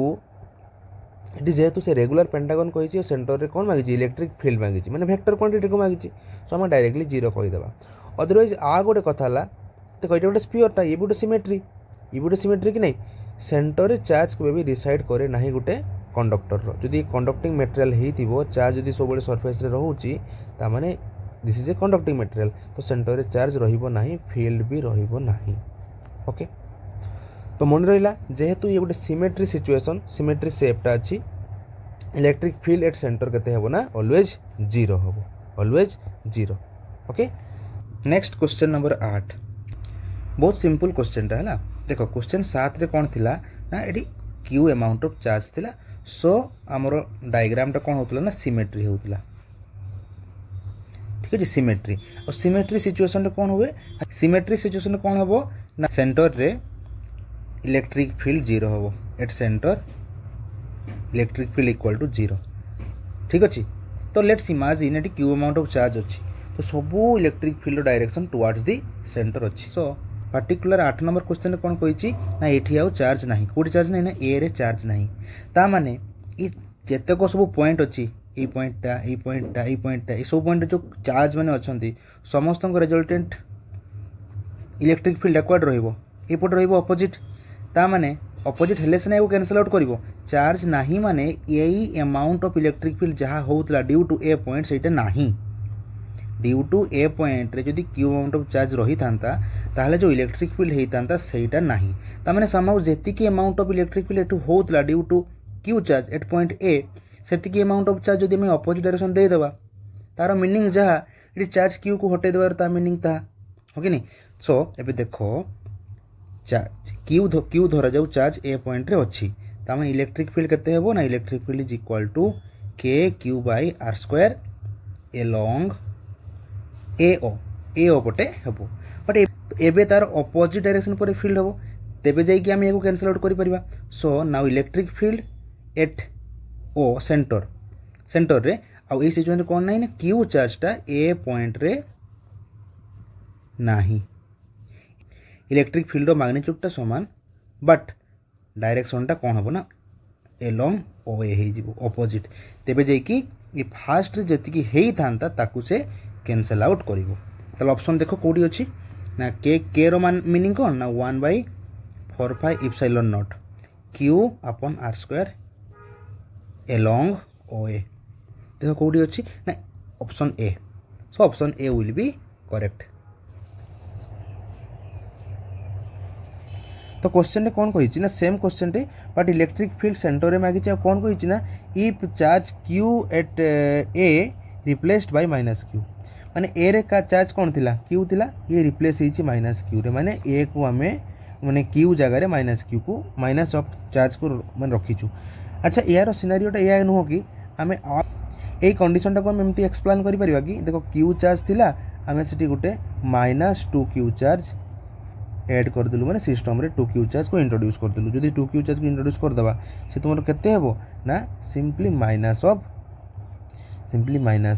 ये जेहेतु से रेगुलर पेंटागन कही सेंटर में कौन मांगी इलेक्ट्रिक फील्ड मांगी मैंने वेक्टर क्वांटिटी को मांगी सो आम डायरेक्टली 0 कहीदेवा अदरवाइज आ गोटे कथा देखो ये गोटे स्पीयरटा ये गोटे सिमेट्री कि नहीं सेंटर चार्ज को भी डिसाइड करे ना गोटे कंडक्टर जदि कंडक्टिंग मटेरियल हो चार्ज जदि सब सरफेस रोचे ताने this is a conducting material तो सेंटर चार्ज रही फील्ड भी रही ओके तो मन रहा जेहेतु ये गोटे सिमेट्री सिचुएशन सिमेट्री सेपटा अच्छी इलेक्ट्रिक फील्ड एट सेंटर केते हेबो ना ऑलवेज 0 हेबो always 0 okay next question number 8 बहुत सिंपल क्वेश्चनटा है देखो क्वेश्चन 7 रे कौन थिला ना एडी क्यू अमाउंट ऑफ चार्ज थिला सो आमर डायग्रामटा कौन होतला ना सिमेट्री होतला ठीक है सिमेट्री और सिमेट्री सिचुएशन कौन हुए सिमेट्री सिचुएशन कौन हम ना सेंटर रे इलेक्ट्रिक फील्ड 0 हम at centre electric field equal to 0 ठीक अच्छे तो लेट्स इमेजिन ये क्यू अमाउंट ऑफ चार्ज अच्छी तो सबू electric field direction towards the सेंटर अच्छी सो पर्टिकुलर 8 नंबर क्वेश्चन कौन कही ना ये आउ चार्ज ना कौटी चार्ज ना ए रे चार्ज ना ता माने ये जेतक सब पॉइंट अच्छी ये पॉइंटा ये सब पॉइंट जो चार्ज मैंने अच्छा समस्त रिजल्टेंट इलेक्ट्रिक फील्ड एक्वार्ड रपट रपोजिट ता माने अपोजिट हेले से ना कैंसल आउट कर चार्ज नहीं माने यही अमाउंट ऑफ इलेक्ट्रिक फील्ड जहाँ होता ड्यू टू ए पॉइंट से नहीं ड्यू टू ए पॉइंट रे जदि क्यू अमाउंट ऑफ चार्ज रही था ताहले जो इलेक्ट्रिक फील्ड होता सेटा नहीं तामाने समाउ जेतिकी अमाउंट ऑफ इलेक्ट्रिक फील्ड एटू होता due to q charge at point a सेतिकी अमाउंट ऑफ चार्ज जदि मैं अपोजिट डायरेक्शन दे देबा तार मीनिंग जहाँ ये चार्ज क्यू को हटे देबार ता मीनिंग ता ओके नहीं सो एबे देखो क्यू धरा जाऊ चार्ज ए पॉइंट रे अच्छी तामाने इलेक्ट्रिक फील्ड केते हेबो ना electric field is equal to k q by r square along a o पटे हेबो बट एबे तार अपोजिट डायरेक्शन पर फील्ड हेबो तेबे जाई कि हम एको कैंसल आउट करि परिबा so now electric field at o centre रे आ ए सिचुएशन कोन नाही ना क्यू चार्जटा ए पॉइंट रे नाही इलेक्ट्रिक फील्ड मैग्नीट्यूडटा समान बट डायरेक्शनटा कौन हम ना एलोंग ओ ए अपोजिट तेबे जाई कि ये फास्ट रे जति की था ताकू से कैंसल आउट करिवो ताले ऑप्शन देखो कोडी अछि ना के रो मान मीनिंग कौन ना 1/4 epsilon naught q upon r square along o a देखो कोडी अछि ना option a so option a will be correct तो क्वेश्चन कौन कही ना सेम क्वेश्चन टे बट इलेक्ट्रिक फील्ड सेंटर में मागी कौन कही ना if charge q at a replaced by minus q माने ए रे का चार्ज कौन थिला क्यू थिला ये रिप्लेस होइछि माइनस क्यू रे माने ए को आमे माने क्यू जगह रे माइनस क्यू को माइनस ऑफ चार्ज को माने रखिछु अच्छा यार सिनेरियोटा या नुह कि आमे ए कंडीशनटा को हम एमती एक्सप्लेन करि परिबा कि देखो क्यू चार्ज थिला आमे सेठी गुटे -2 क्यू चार्ज ऐड करदेलु माने सिस्टम रे 2 क्यू चार्ज को इंट्रोड्यूस करदेलु जदि 2 क्यू चार्ज को इंट्रोड्यूस कर दबा से तुमर केते हेबो ना सिंपली माइनस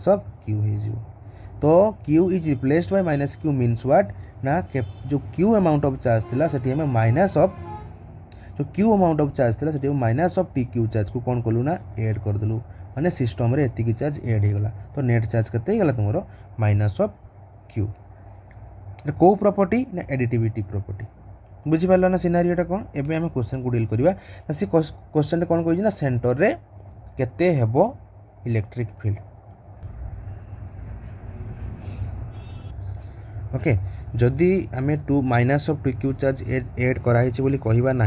ऑफ क्यू हे जिवो तो q is replaced by minus q means what ना जो क्यू अमाउंट ऑफ चार्ज थिला सेठी हमें माइनस ऑफ जो क्यू अमाउंट ऑफ चार्ज थिला सेठी माइनस ऑफ टी क्यू चार्ज को कोन कलु ना ऐड करदेलु माने सिस्टम रे एति की चार्ज ऐड हे गला तो नेट चार्ज केते हे गला तुमरो माइनस ऑफ क्यू को प्रॉपर्टी ना एडिटिविटी प्रॉपर्टी बुझी पारल ना सिनारियोटा कौन एबे हम क्वेश्चन को डील करबा से क्वेश्चन कौन कहि ना सेंटर रे केते हेबो इलेक्ट्रिक फील्ड ओके जदि आम minus of 2 q charge add कराई बोली कहवा ना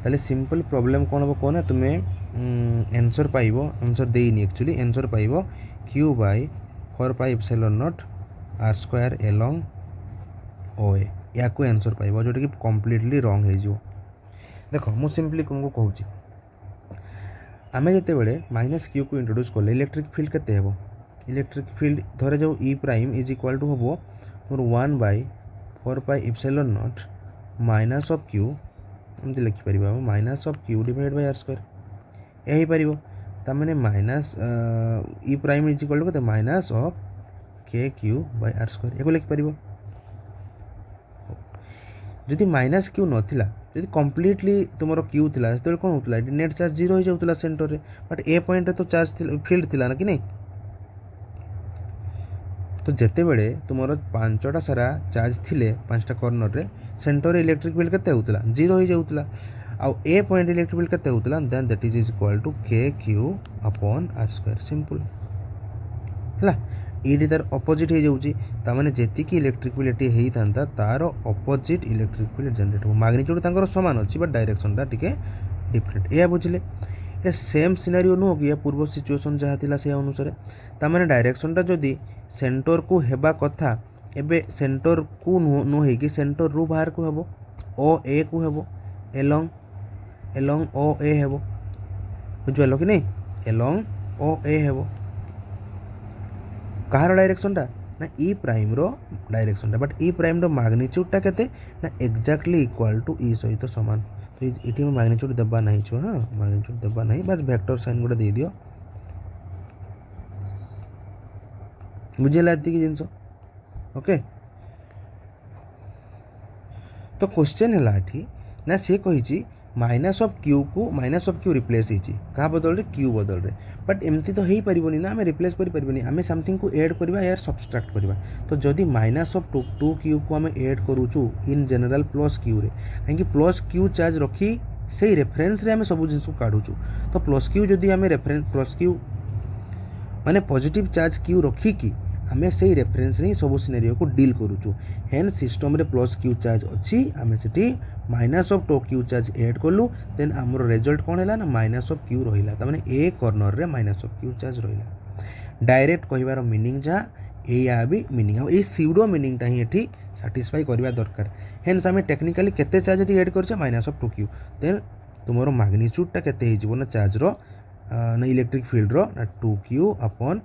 ताले सिंपल प्रॉब्लम कौन हम कहना तुम्हें आंसर पाइबो आंसर देनी एक्चुअली आंसर पाइबो q by 4 epsilon naught r square along o a या को आंसर पाइबो जोटा कि कंप्लीटली रॉन्ग हो देखो मु सिंपली तुमको कहूँ आम जिते बड़े माइनस क्यू को इंट्रोड्यूस कले इलेक्ट्रिक फील्ड केते हेबो इलेक्ट्रिक फील्ड धरे जो e prime is equal to हम मोर 1/4 epsilon naught minus of q एमती लिखिपर minus of q divide by r square यही पार तमें minus e prime is equal to k minus of k q by r square या लिखिपर जदि माइनस क्यू नथिला जदि कम्प्लीटली तुम क्यू थिला सेते कोन होतला नेट चार्ज जीरो हो जाउतला सेंटर रे बट ए पॉइंट रे तो चार्ज फील्ड थिला ना कि नहीं तो जिते बड़े तुम पांचटा सारा चार्ज थिले पांचटा कॉर्नर रे सेंटर रे इलेक्ट्रिक फील्ड केते होतला जीरो हो जाउतला आ ए पॉइंट इलेक्ट्रिक फील्ड केते होतला then that is equal to k q upon r square simple हला ये तार अपोजिट हो जाऊँगी ताने जी इलेक्ट्रिक फील्ड ये होता तार अपोजिट इलेक्ट्रिक फील्ड जनरेट हो मैग्नीट्यूड तांकर समान अच्छी बट डायरेक्शन टिके डिफरेंट या बुझे ये सेम सिनारियो नुह कि पूर्व सिचुएसन जहाँ थी से अनुसार ताने डायरेक्शनटा जदि सेंटर को हेबा कथा एबे सेंटर को नुह कि सेंटर रु बाहर को हेबो ओ ए को हेबो एलोंग एलोंग ओ ए हेबो बुझिपार कि नहीं एलोंग ओ ए हेबो कहार डायरेक्शनटा ना ई प्राइम रो डायरेक्शनटा बट ई प्राइम रो मैग्नीट्यूडटा केते ना एक्जाक्टली इक्वल टू ई सहित समान तो ये मैग्नीट्यूड देबा नहीं छो हाँ मैग्नीट्यूड देबा नहीं बस वेक्टर साइन गोटे दे दियो बुझेला एतिकी जिंस ओके तो क्वेश्चन है लाठी ना से कही माइनस ऑफ क्यू को माइनस ऑफ क्यू रिप्लेस होती क्या बदल रे क्यू बदल रे बट एमती तो हो पारिबनी ना आम रिप्लेस करें आम समथिंग को एड करवा यार सबस्ट्राक्ट करवा तो जदि माइनस ऑफ टू क्यू को आम एड करूचु इन जनरल प्लस क्यू रे कहीं प्लस क्यू चार्ज रखी से रेफरेन्स रे आम सब जिन काढ़ुचु तो प्लस क्यू जदि आम रेफरेन्स प्लस क्यू माने पॉजिटिव चार्ज क्यू रखिकी आम से रेफरेन्स रे सब सिनेरियो को डील करूचु हेन सिस्टम रे प्लस क्यू चार्ज अच्छी आम से minus of two q charge add कलु देन आमर रिजल्ट कौन है ना माइनस ऑफ क्यू रहा तमें ए कॉर्नर रे माइनस ऑफ क्यू चार्ज रहा डायरेक्ट कहबार मीनिंग जहाँ या भी मीनिंग आ सीडो मीनिंगटा ही ये साटिस्फाई करवा दरकार हेन्स आम टेक्निकाली केते चार्ज यदि एड कर minus of two q then तुम मैग्नीट्यूडटा केते ना चार्ज रो ना इलेक्ट्रिक फील्ड रो ना two q upon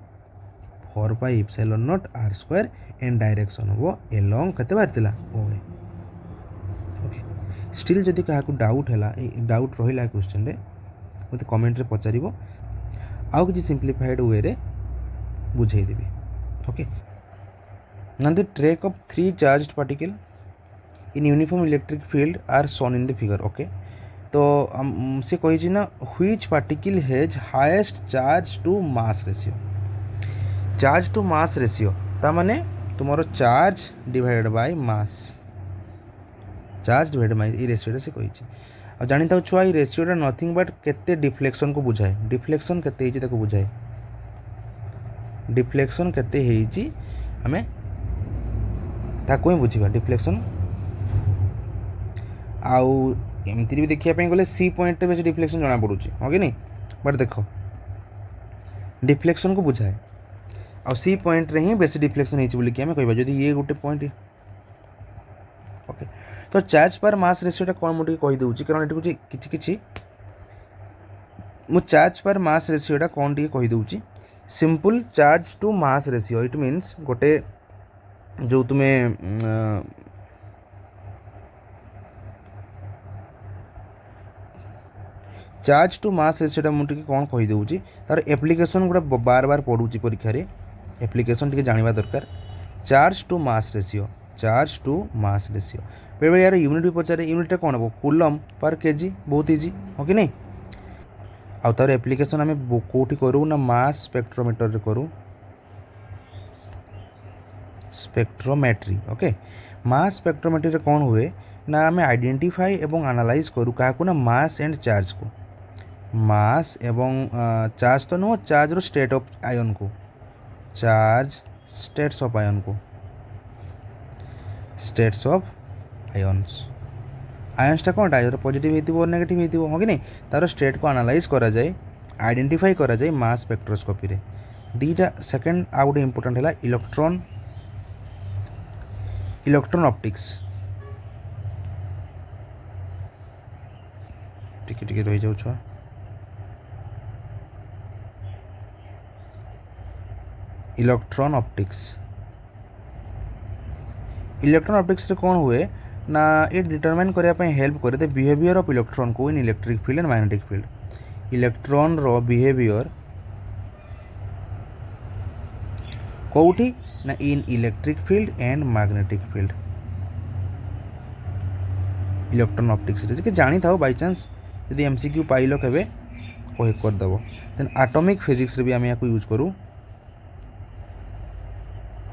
4 pi epsilon not r square and direction हम एलोंग केते बाहर ओ ए स्टिल जदि क्या डाउट है डाउट रहा क्वेश्चन रे मत कमेंट रे पचार आउ कि सिंप्लीफाइड वे रे बुझेदेवी ओके ना the track of 3 charged particle in uniform electric field are shown in the figure okay तो से कही ना which particle has highest charge to mass ratio तामाने तुमरो charge divided by mass charge divide by ये रेशियोटा से कही और जानी था छुआ ये रेशियोटा नथिंग बट केते डिफ्लेक्शन को बुझाए डिफ्लेक्शन केते हेची ताको बुझाए डिफ्लेक्शन केते हेची हमें ताको ही बुझिबा डिफ्लेक्शन आउ एमती भी देखिया पे गले सी पॉइंट रे बेसी डिफ्लेक्शन जाना पड़ुची हो कि नहीं बट देखो डिफ्लेक्शन को बुझाए आ सी पॉइंट रे ही बेसी डिफ्लेक्शन हेची बोली कि हमें कहबा जदी ये गोटे पॉइंट ओके तो चार्ज पर मास रेशियोटा कौन मुझे कही दूसरी कारण ये किसी किसी मु चार्ज पर मास रेशियोटा कौन टे कही दूसरी simple charge to mass ratio it means गोटे जो तुम्हें चार्ज टू मास रेशियोटा मुझे कौन कही दूसरी तार एप्लिकेशन गोटे बार बार पढ़ुची परीक्षा रे एप्लिकेशन टे जानिबा दरकार चार्ज टू मास रेशियो बेले यार यूनिट भी पचारे यूनिटा कौन हम कूलम पर केजी बहुत इजी हो कि नहीं आउ तार एप्लिकेशन आम कौटी करूँ ना मास स्पेक्ट्रोमीटर रे करूँ स्पेक्ट्रोमेट्री ओके मास स्पेक्ट्रोमेट्री रे कौन हुए ना आम आइडेंटिफाई एवं एनालाइज करूँ क्या ना मास एंड चार्ज को मास एवं चार्ज तो नुह चार्ज रो स्टेट ऑफ आयन को चार्ज स्टेट्स ऑफ आयन को स्टेट्स ऑफ आयन्सटा कौन आयर पॉजिटिव हो नेगेटिव हो कि नहीं तार स्टेट को एनालाइज करा जाए आइडेंटिफाई करा जाए मास स्पेक्ट्रोस्कोपी रे दीटा सेकंड आउ गोटे इंपोर्टेंट है इलेक्ट्रॉन ऑप्टिक्स टिके टिके रही जाऊ छुआ इलेक्ट्रॉन ऑप्टिक्स रे कौन हुए ना ये डिटरमाइन करने हेल्प करे द बिहेवियर ऑफ इलेक्ट्रॉन को in electric field and magnetic field electron रो बिहेवियर कौटी ना in electric field and magnetic field electron optics रे जानी था बाय चांस यदि एमसीक्यू पाइल केबे कहि कर दबो देन एटॉमिक फिजिक्स रे भी हम याको यूज करू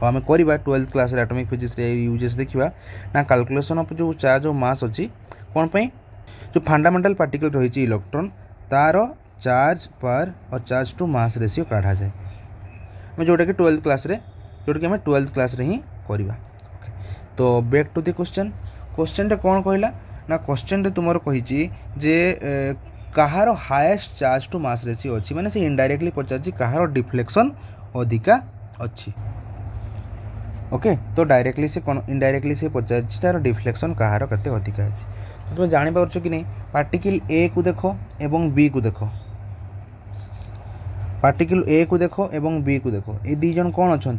आम करवा 12th क्लास एटॉमिक फिजिक्स रे यूजेस देखा ना कैलकुलेशन ऑफ जो चार्ज और मास अच्छी कौन पे जो फंडामेंटल पार्टिकल रही इलेक्ट्रॉन तार चार्ज पर और चार्ज टू मास रेशियो काढ़ा जाए मैं जोटा कि 12th क्लास रे जोटा कि आम 12th क्लास रे ही करवा तो back to the question question कौन कहला ना क्वेश्चन तुम कही जे कहार highest charge to mass ratio अच्छी माने से इनडायरेक्टली पचार कहार डिफ्लेक्शन अधिका अच्छी ओके तो डायरेक्टली से कौन इनडायरेक्टली से पचार तार डिफ्लेक्शन कहार केते अधिका अच्छी तो तुम जानीपार कि नहीं पार्टिकल ए को देख एवं बी को देख पार्टिकल ए को देख एवं बी को देख ये दी जन कौन अच्छा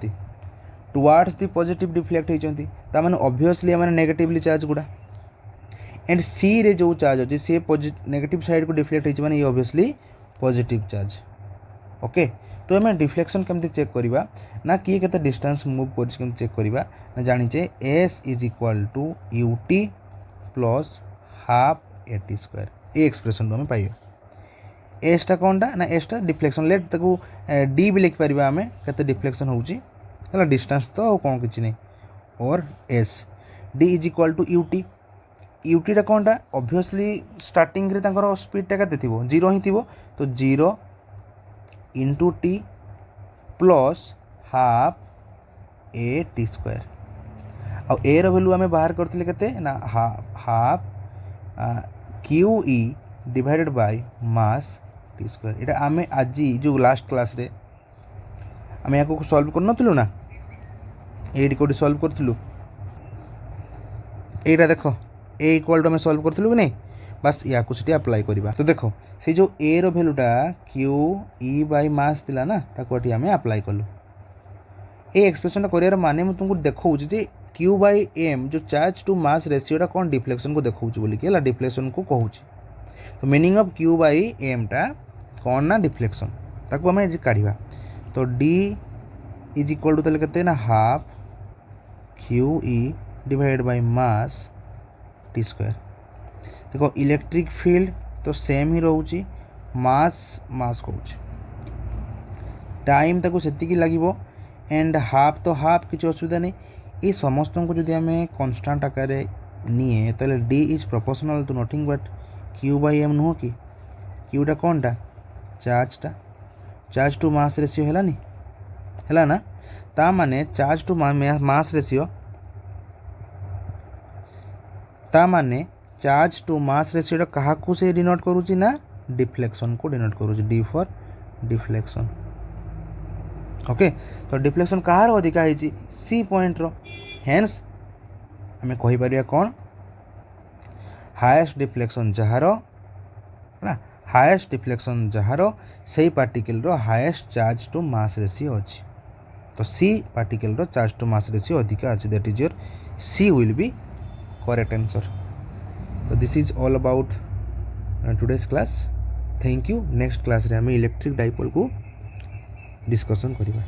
टुवार्ड्स दी पॉजिटिव डिफ्लेक्ट होती मैंने ऑब्वियसली मैंने नेगेटिवली चार्ज गुड़ा एंड सी रे जो चार्ज अच्छे सी नेगेटिव साइड को डिफ्लेक्ट होती मैंने ये ऑब्वियसली पॉजिटिव चार्ज ओके तो आम डिफ्लेक्शन केमती चेक करवा ना किए केते डिस्टेंस मूव कर चेक करवा ना जानीचे s is equal to u t plus half A T square ये एक्सप्रेशन आम पाइबा एसटा कौनटा ना एसटा डिफ्लेक्शन लेट ताकू डी भी लिखिपर आम के डिफ्लेक्शन होगा डिस्टेंस तो कौन किसी नहीं और s d is equal to यूटीटा कौनटा ऑब्वियसली स्टार्टिंग रे तांकर स्पीडटा केते थिबो 0 ही थिबो तो 0 into T plus half A T square आ ए वैल्यू आम बाहर करते केते ना half Q E divided by mass T square यहाँ आम आज जो लास्ट क्लास रे आम या सल्व कर ना ये कौटी सल्व करूँ यहाँ देख ए इक्वाल टू आम सल्व करूँ कि नहीं बस या सीटी अप्लाई करवा तो देख से जो ए रो भैल्यूटा क्यू ई बाय मास थिला ना ताको एठी आम अप्लाई कलु ए एक्सप्रेशन कर माने मुझे तुमको देखा जे क्यू बाय एम जो चार्ज टू मास रेशियोटा कौन डिफ्लेक्शन को देखा बोलिकी डिफ्लेक्शन को कहूँ तो meaning of Q by M टा कौन ना डिफ्लेक्शन ताको आम काढ़ा तो डी इज इक्वल टू कहते ना हाफ क्यू ई divide bye mass T square देखो इलेक्ट्रिक फील्ड तो सेम ही रोचे मास मास कहूँ टाइम ताको सेतिकी लागिबो एंड हाफ तो हाफ किसी असुविधा नहीं ये समस्त को जब आम कन्स्टाट आकार निए तो d is proportional to nothing but q by m नुह कि क्यूटा कौनटा चार्ज टू मास रेशियो है ना ता माने चार्ज टू मास रेशियो ता माने चार्ज टू मास रेशियो क्या से डिनोट करुच्ची ना डिफ्लेक्शन को डिनोट करुच्ची डी फॉर डिफ्लेक्शन ओके तो डिफ्लेक्शन कहार अधिका है सी पॉइंट रो हेन्स आम कहीपर कौन हाएस्ट डिफ्लेक्शन जार ना हाएस्ट डिफ्लेक्शन जार से पार्टिकल रो highest charge to mass ratio अच्छी तो सी पार्टिकल रो चार्ज टू मास रेशियो अधिका अच्छी that is your C will be correct answer तो this is all about today's class thank you next class रे आम इलेक्ट्रिक डाइपोल को discussion करिबा।